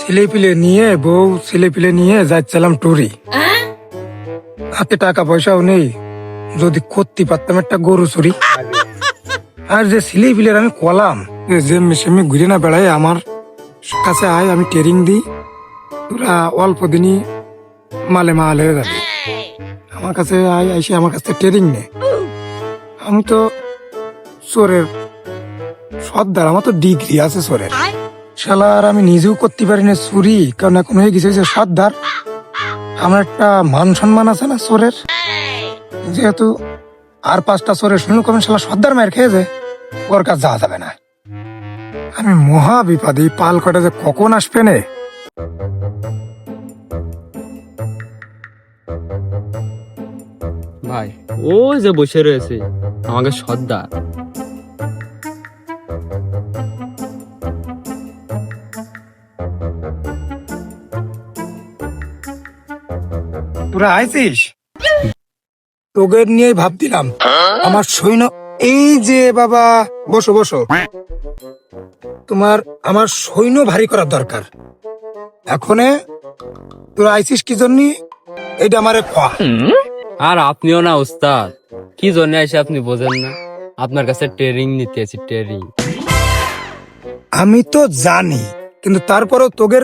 ছেলে পিলে নিয়ে বউ ছেলে পিলে নিয়ে যাচ্ছিলাম টুরি। হাতে টাকা পয়সাও নেই, যদি করতে পারতাম একটা গরু চুরি। আর যে ছেলে পিলের আমি কলাম যে মেশে ঘুরে না বেড়াই, আমার কাছে আয়, আমি ট্রেনিং দিই, তোরা অল্প দিনই মালে মাল হয়ে যাবে। আমার কাছে আয়, আইসে আমার কাছে ট্রেনিং নে। আমি তো চোরের সর্দার, আমার তো ডিগ্রি আছে চোরের। শালা আর আমি নিজেও করতে পারি না চুরি, কারণ এখন হয়ে গেছে যে সর্দার। আমার একটা মান সম্মান আছে না চোরের, যেহেতু আর 5টা চোরের শুনলো কমেন শালা সর্দার মায়ের খেয়ে যায়, ওর কাছে যাওয়া যাবে না। আমি মহা বিপদে, পাল কটা যে কখন আসবে নে। ভাই ও যে বসে রয়েছে আমাকে সর্দার। তোরা আইছিস, তোকে নিয়ে ভাবছিলাম আমার সৈন্য। এই যে বাবা, বসো বসো। তোমার আমার সৈন্য ভারী করার দরকার। এখনে তোরা আইছিস কি জন্য, এটা আমারে খোয়া। আর আপনিও না উস্তাদ, কি জন্য এসে আপনি বোঝেন না? আপনার কাছে ট্রেনিং নিতে আছি, ট্রেনিং। আমি তো জানি, কিন্তু তারপরেও তোদের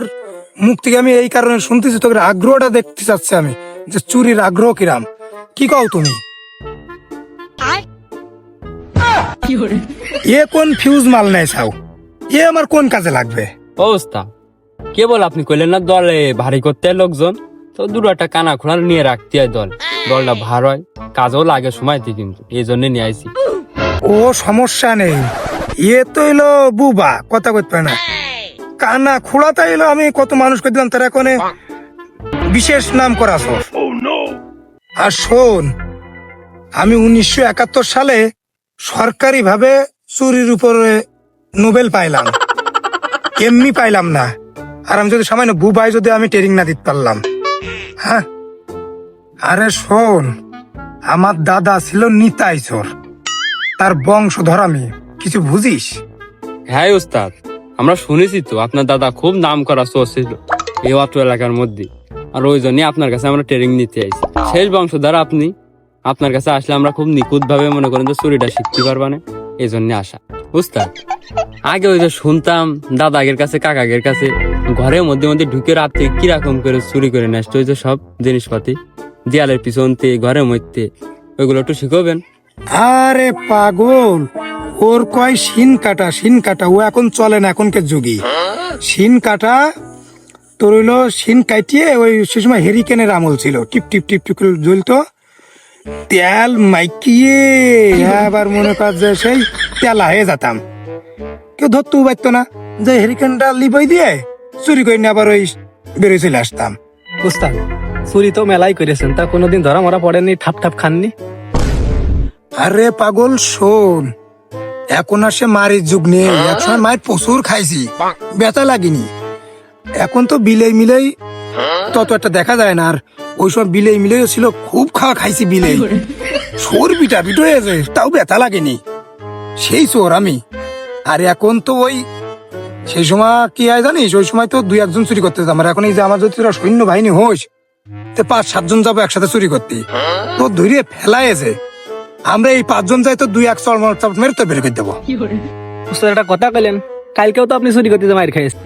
মুখ থেকে আমি এই কারণে শুনতেছি, তোদের আগ্রহটা দেখতে চাচ্ছি আমি, যে চুরির আগ্রহ কিরাম। কি কও তুমি? এ কোন ফিউজ মাল নেই চাও, এ আমার কোন কাজে লাগবে? ও উস্তাদ, কেবল আপনি কইলেন না দলে ভারী করতে হয় লোকজন, তো দুটো একটা কানা খোলা নিয়ে রাখতে হয়, দলটা ভার হয়, কাজও লাগে সময়তে, কিন্তু এই জন্য নিয়ে আইছি। ও সমস্যা নেই, এ তো এলো বুবা, কথা কইতে পারে না। কানা খোড়াটা এলো, আমি কত মানুষ করে দিলাম, তারা এখন বিশেষ নাম করা সব। আর শোন, আমি 1971 সালে সরকারি ভাবে চুরির উপরে নোবেল পাইলাম, এমনি পাইলাম না। আর আমি যদি সামান্য বুবাই যদি আমি ট্রেনিং না দিতে পারলাম, হ্যাঁ। আরে শোন, আমার দাদা ছিল নিতাই চোর, তার বংশধর আমি, কিছু বুঝিস? হ্যাঁ উস্তাদ, আমরা শুনেছি তো আপনার দাদা খুব নাম করা চোর ছিল এই অত্র এলাকার মধ্যে, আর ওই জন্যই আপনার কাছে আমরা ট্রেনিং নিতে আইছি। শেষ বংশধর আপনি, আপনার কাছে আসলে আমরা খুব নিখুঁত ভাবে মনে করেন যে চুরিটা শিখতে পারবা না, এই জন্য আসা। উস্তাদ, আগে ওই যে শুনতাম দাদা আগের কাছে কাকাগের কাছে ঘরের মধ্যে মধ্যে ঢুকে রাতে কিরকম করে চুরি করে নষ্ট হয়েছে সব জিনিসপাতি, দেয়ালের পিছনতে ঘরের মধ্যে, ওইগুলো একটু শিখবেন। আরে পাগল, ওর কয় শিন কাটা, ও এখন চলে না এখনকার যুগে। শিন কাটা তোর হইলো শিন কাটিয়ে, ওই সে সময় হেরিকেনের আমল ছিল, টিপ টিপ টিপ টিপ করে জ্বলতো, তেল মাইকিয়ে আবার মনে কর যে সেই তেলা হয়ে যেতাম, কেউ ধরতেও পারতো না, যে হেরিকেনটা লিবাই দিয়ে চুরি করে নিয়ে আবার ওই বেরিয়ে চলে আসতাম। উস্তাদ, চুরি তো মেলাই করেছেন, তা কোনোদিন ধরা মরা পড়েননি, ঠাপ ঠাপ খাননি? আরে পাগল শোন, এখন আর সে মারির যুগ নেই, একসময় মায়ের প্রচুর খাইছি, ব্যথা লাগেনি। এখন তো বিলেই মিলেই তত একটা দেখা যায় না, আর ওই সময় বিলেই মিলেই ছিল, খুব খাওয়া খাইছি বিলেই, সোর পিটা পিটো হয়েছে, তাও ব্যথা লাগেনি, সেই চোর আমি। আর এখন তো ওই সেই সময় কি হয় জানিস, ওই সময় তো 2-1 জন চুরি করতে যেতাম, আর এখন এই যে আমার যদি তোরা সৈন্য বাহিনী হোস, তো 5-7 জন যাবো একসাথে চুরি করতে, তো ধরিয়ে ফেলাইছে, আমরা এই 5 জন যাই তো 2-1 চড় মেরে তো বের করে দেবো। উস্তাদ একটা কথা কইলেন, কালকেও তো আপনি চুরি করতে মার খাইছেন।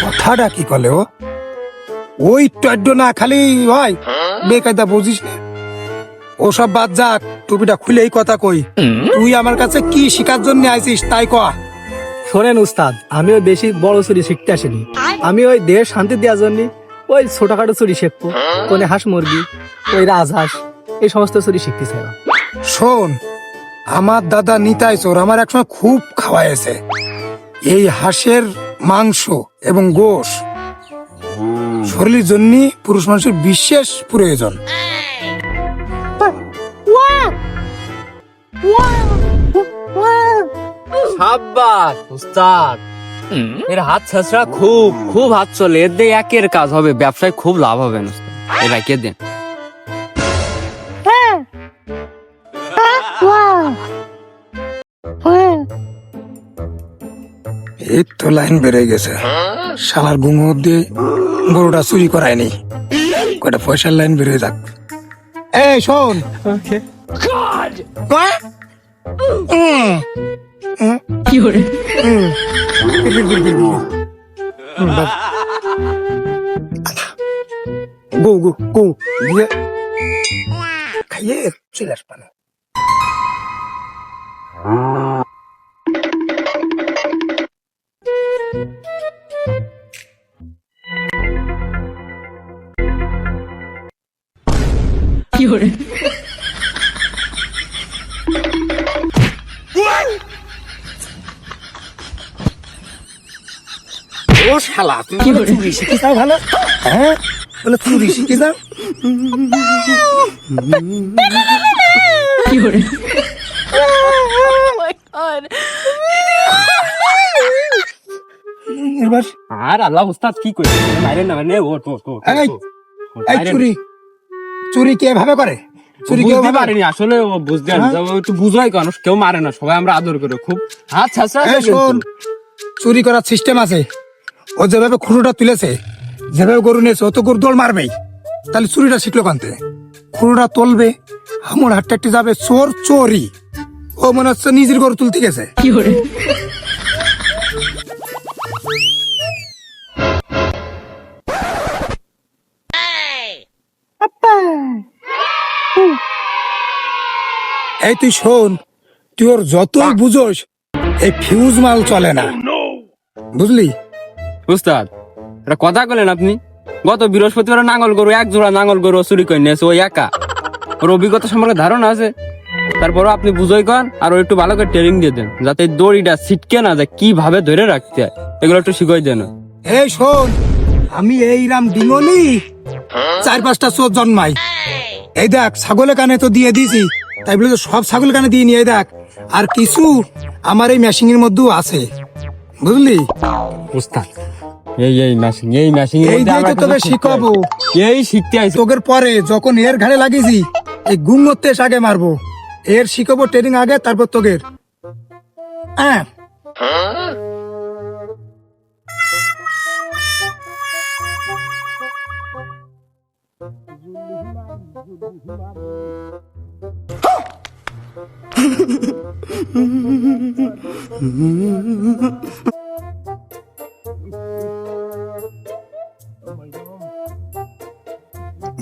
কথাটা কি কলে ও, ওই ট্যাড্ড না খালি হয় বেকায়দা, বুঝিস না? ওসব বাদ যাক, টুপিটা খুলে এই কথা কই, তুই আমার কাছে কি শিকার জন্য আইছিস তাই কয়া। শোনেন উস্তাদ, আমি ওই বেশি বড় চুরি শিখতে আসিনি, আমি ওই দেহের শান্তি দেওয়ার জন্য ওই ছোটখাটো চুরি শিখবো, কোনে হাঁস মুরগি, ওই রাজহাঁস, এই সমস্ত চুরি শিখতে চাই। শোন, আমার দাদা নিতাই চোর আমার একসময় খুব খাওয়াইছে, এই হাঁসের মাংস এবং গোশ শরীরের জন্য পুরুষ মানুষের বিশেষ প্রয়োজন। সাব্বাস উস্তাদ, এর হাত ছাছড়া খুব খুব হাত চলে, এর দিয়ে একের কাজ হবে, ব্যবসায় খুব লাভ হবে না উস্তাদ, এ রাখিয়ে দেন। এই তো লাইন বেড়ে গেছে, শালার গুঙ্গো দিয়ে গরুটা চুরি করায়নি, কয়টা পয়সার লাইন বেড়ে যাক। এই শোন, কয়? গো গো গো দিয়ে খাইয়ে চলে আসবা না। ও শালা, তুমি চুরি শিখে যাও ভালো, হ্যাঁ বলে চুরি শিখে যাও। এবার আর আল্লাহ উস্তাদ কি কইছে, মারেন না মানে ওট ওট ওট। এই, এই চুরি চুরি কে ভাবে করে? চুরি কেউ বুঝতে ভাবে? পারিনি আসলে, ও বুঝতে পারিনি, ও একটু বুঝাই কেন, কেউ মারে না, সবাই আমরা আদর করে খুব হাত ছাড়া। এই শোন, চুরি করার সিস্টেম আছে। ও যেভাবে খুঁড়োটা তুলেছে, যেভাবে গরু নিয়েছে, ও তো গরু দৌড় মারবেই। তাহলে চুরিটা শিখলো কানতে, খুঁড়োটা তুলবে, হামুর হাট্টাটি যাবে, চোর চোরই। ও মনে হচ্ছে নিজের গরু তুলতে গেছে। এই তুই শোন, তুই ওর যতই বুঝোস, এই ফিউজ মাল চলে না, বুঝলি? উস্তাদ এটা কথা বলেন আপনি, গত বৃহস্পতিবার নাঙ্গল গরু, এক জোড়া নাঙ্গল গরু চুরি করে নিয়েছে ওই একা। ওর অভিজ্ঞতা সম্পর্কে ধারণা আছে, তারপরও আপনি বুঝোই কন আর ও একটু ভালো করে ট্রেনিং দিয়ে দেন, যাতে এই দড়িটা ছিটকে না যায়, কিভাবে ধরে রাখতে হয় এগুলো একটু শিখাই দেন। এই শোন, আমি এইরাম ডিঙলি 4-5টা চোর জন্মাই। এই দেখ, ছাগলের কানে তো দিয়ে দিয়েছি, তাই বলে তো সব ছাগল কানে দিয়ে নি। এই দেখ, আর কিছু আমার এই মেশিং এর মধ্যেও আছে, বুঝলি? উস্তাদ এই মেশিন এই দিয়ে তো তোকে শিখাবো। এই শিখতে আইছি। তোকের পরে যখন এর ঘাড়ে লাগিয়েছি, এই গুঙ্গতে আগে মারবো, এর শিখাবো ট্রেনিং আগে, তারপর তোকের। হ্যাঁ,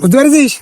বুঝতে পারছিস?